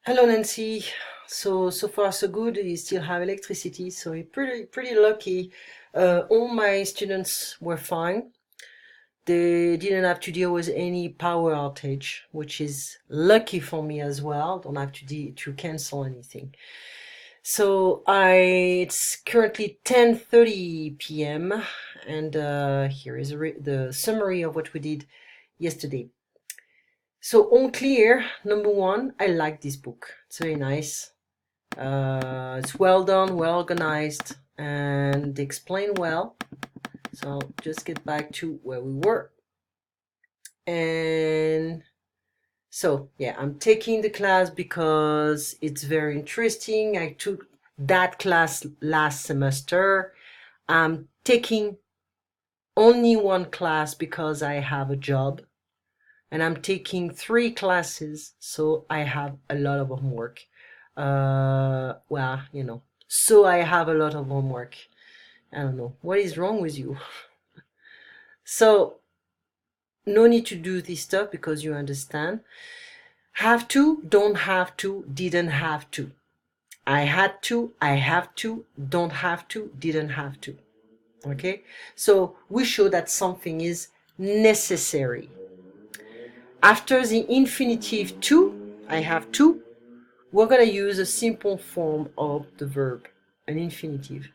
Hello, Nancy. So far so good. You still have electricity, so you're pretty lucky. All my students were fine. They didn't have to deal with any power outage, which is lucky for me as well. Don't have to cancel anything. So it's currently 10:30 p.m. and here is the summary of what we did yesterday. So on clear, number one, I like this book. It's very nice. It's well done, well organized, and they explain well. So I'll just get back to where we were. And so, yeah, I'm taking the class because it's very interesting. I took that class last semester. I'm taking only one class because I have a job. And I'm taking 3 classes, so I have a lot of homework. So I have a lot of homework. I don't know what is wrong with you. So no need to do this stuff because you understand. Have to, don't have to, didn't have to. I had to, I have to, don't have to, didn't have to. Okay, so we show that something is necessary. After the infinitive to, I have to, we're going to use a simple form of the verb, an infinitive.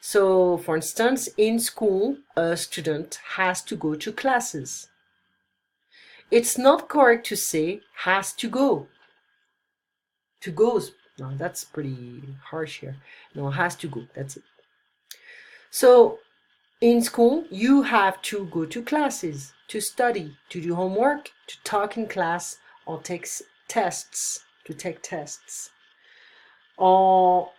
So, for instance, in school, a student has to go to classes. It's not correct to say has to go. To goes, no, that's pretty harsh here. No, has to go, that's it. So, in school, you have to go to classes, to study, to do homework, to talk in class, or take tests, to take tests. Or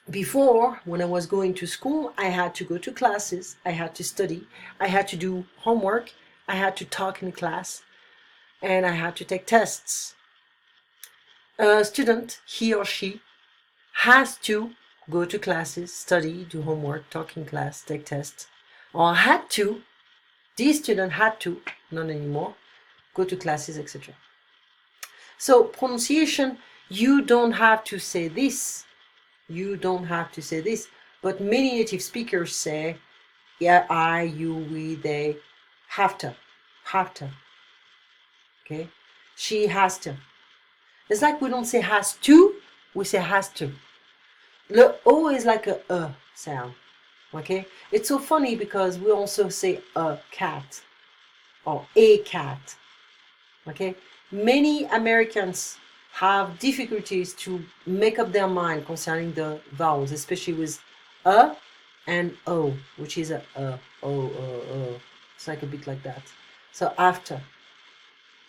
before, when I was going to school, I had to go to classes, I had to study, I had to do homework, I had to talk in class, and I had to take tests. A student, he or she, has to go to classes, study, do homework, talk in class, take tests, or had to, this student had to, not anymore, go to classes, etc. So pronunciation, you don't have to say this. You don't have to say this, but many native speakers say, yeah, I, you, we, they, have to, okay? She has to. It's like we don't say has to, we say has to. The O is like a sound, okay? It's so funny because we also say a cat or a cat, okay? Many Americans have difficulties to make up their mind concerning the vowels, especially with a and o, which is a o. It's like a bit like that. So after,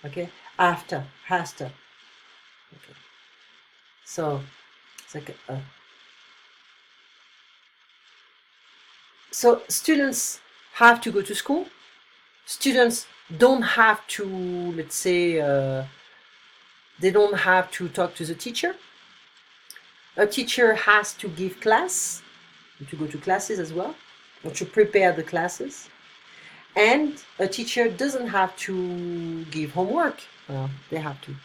okay, after, has to, okay. So it's like a. So students have to go to school. Students don't have to, let's say, they don't have to talk to the teacher. A teacher has to give class, to go to classes as well, or to prepare the classes. And a teacher doesn't have to give homework. Well, they have to.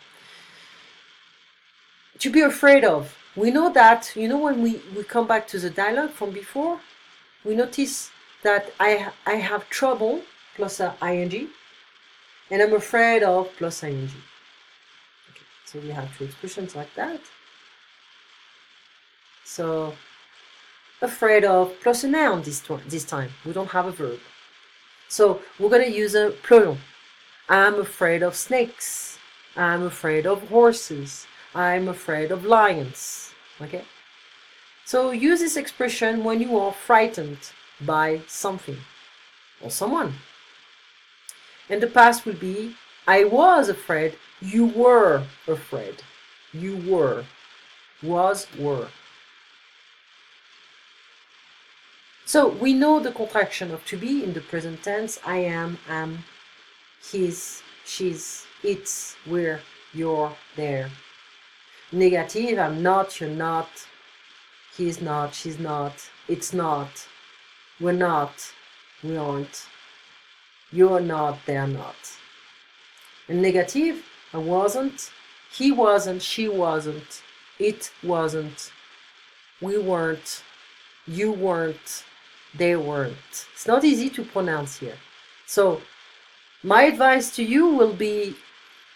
To be afraid of. We know that, when we come back to the dialogue from before, we notice that I have trouble plus ing, and I'm afraid of plus ing. Okay, so we have 2 expressions like that. So afraid of plus a noun this time. We don't have a verb. So we're going to use a plural. I'm afraid of snakes. I'm afraid of horses. I'm afraid of lions. Okay? So use this expression when you are frightened by something or someone. And the past will be I was afraid. You were afraid. You were. Was, were. So we know the contraction of to be in the present tense. I am, he's, she's, it's, we're, you're, there. Negative, I'm not, you're not, he's not, she's not, it's not, we're not, we aren't, you're not, they're not. And negative, I wasn't, He wasn't, she wasn't, it wasn't, we weren't, you weren't, they weren't. It's not easy to pronounce here. So my advice to you will be,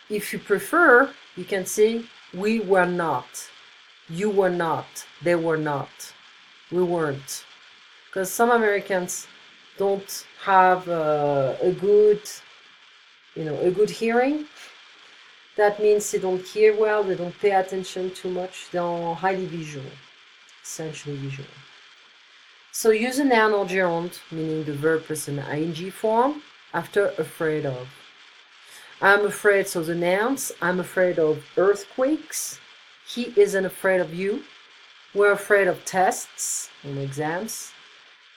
if you prefer, you can say we were not, you were not, they were not, we weren't. Because some Americans don't have a good hearing. That means they don't hear well, they don't pay attention too much, they're highly visual, essentially visual. So use a noun or gerund, meaning the verb plus an ing form, after afraid of. I'm afraid, so the nouns, I'm afraid of earthquakes. He isn't afraid of you. We're afraid of tests and exams.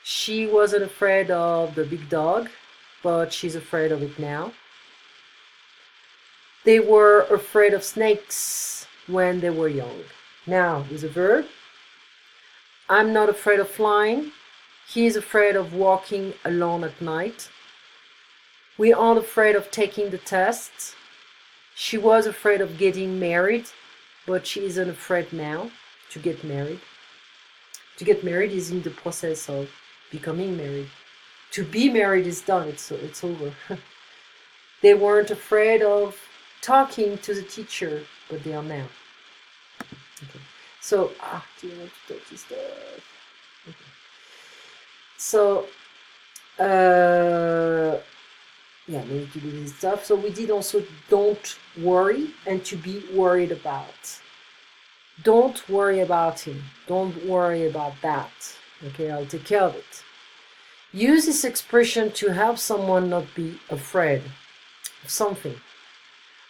She wasn't afraid of the big dog, but she's afraid of it now. They were afraid of snakes when they were young. Now, with a verb, I'm not afraid of flying. He is afraid of walking alone at night. We aren't afraid of taking the test. She was afraid of getting married, but she isn't afraid now to get married. To get married is in the process of becoming married. To be married is done, it's over. They weren't afraid of talking to the teacher, but they are now. Okay. So, do you want to touch this stuff? Okay. So, yeah, we need to do this stuff. So we did also don't worry and to be worried about. Don't worry about him. Don't worry about that. Okay, I'll take care of it. Use this expression to help someone not be afraid of something.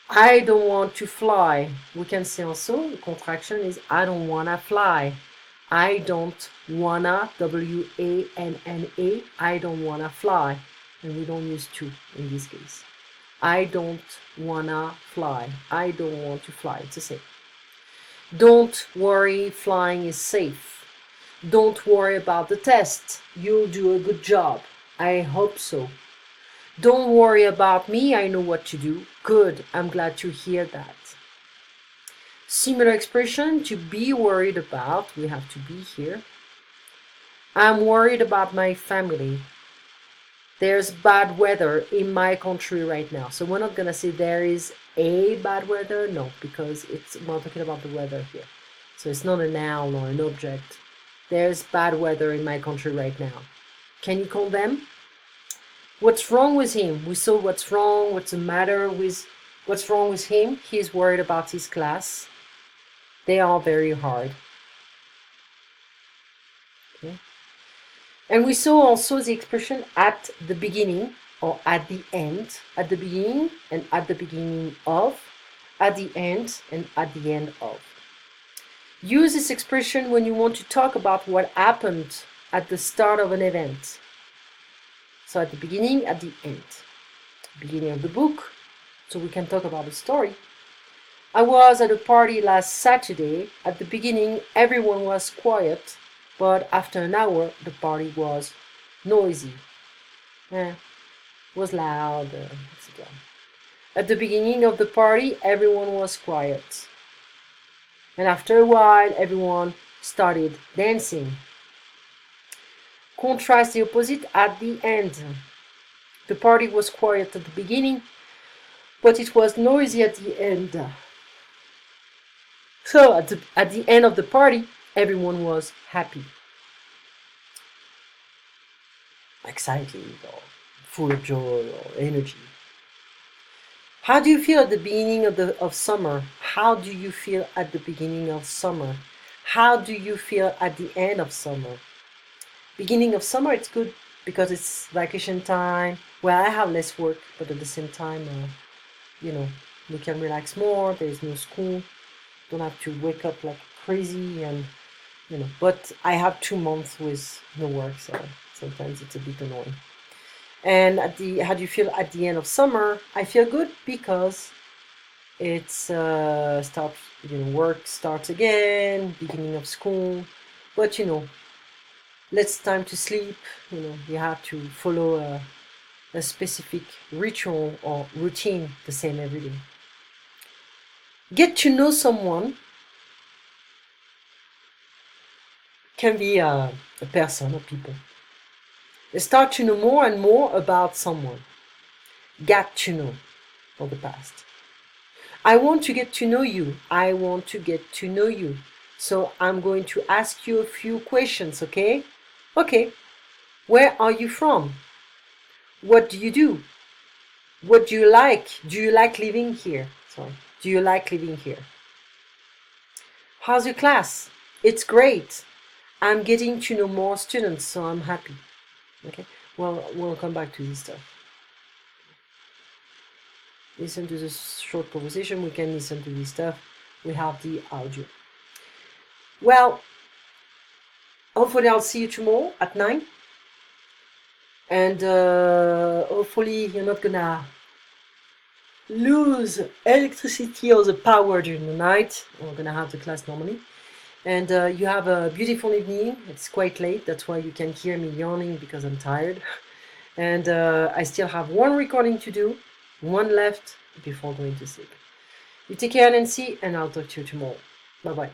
I don't want to fly. We can say also, the contraction is I don't wanna fly. I don't wanna, W-A-N-N-A, I don't wanna fly. And we don't use to in this case. I don't wanna fly. I don't want to fly. It's the same. Don't worry, flying is safe. Don't worry about the test. You'll do a good job. I hope so. Don't worry about me. I know what to do. Good. I'm glad to hear that. Similar expression, to be worried about. We have to be here. I'm worried about my family. There's bad weather in my country right now. So we're not going to say there is a bad weather. No, because we're talking about the weather here. So it's not a noun or an object. There's bad weather in my country right now. Can you call them? What's wrong with him? We saw what's wrong, what's the matter with, what's wrong with him? He's worried about his class. They are very hard. Okay. And we saw also the expression at the beginning or at the end. At the beginning and at the beginning of. At the end and at the end of. Use this expression when you want to talk about what happened at the start of an event. So at the beginning, at the end. Beginning of the book, so we can talk about the story. I was at a party last Saturday. At the beginning, everyone was quiet, but after an hour, the party was noisy. Was loud, etc. At the beginning of the party, everyone was quiet. And after a while, everyone started dancing. Contrast the opposite at the end. The party was quiet at the beginning, but it was noisy at the end. So at the end of the party, everyone was happy, excited, or full of joy or energy. How do you feel at the beginning of summer? How do you feel at the beginning of summer? How do you feel at the end of summer? Beginning of summer, it's good because it's vacation time. Well, I have less work, but at the same time, we can relax more. There's no school. Don't have to wake up like crazy, and but I have 2 months with no work, so sometimes it's a bit annoying. And how do you feel at the end of summer? I feel good because it's work starts again, beginning of school, but less time to sleep. You have to follow a specific ritual or routine the same every day. Get to know someone. Can be a person or people. Start to know more and more about someone. Get to know for the past. I want to get to know you. I want to get to know you. So I'm going to ask you a few questions, okay? Okay. Where are you from? What do you do? What do you like? Do you like living here? Sorry. Do you like living here? How's your class? It's great. I'm getting to know more students, so I'm happy. Okay? Well, we'll come back to this stuff. Listen to this short conversation. We can listen to this stuff. We have the audio. Well, hopefully I'll see you tomorrow at 9. And hopefully you're not gonna lose electricity or the power during the night. We're gonna have the class normally. And you have a beautiful evening. It's quite late. That's why you can hear me yawning, because I'm tired. And I still have one recording to do, one left before going to sleep. You take care, Nancy, and I'll talk to you tomorrow. Bye-bye.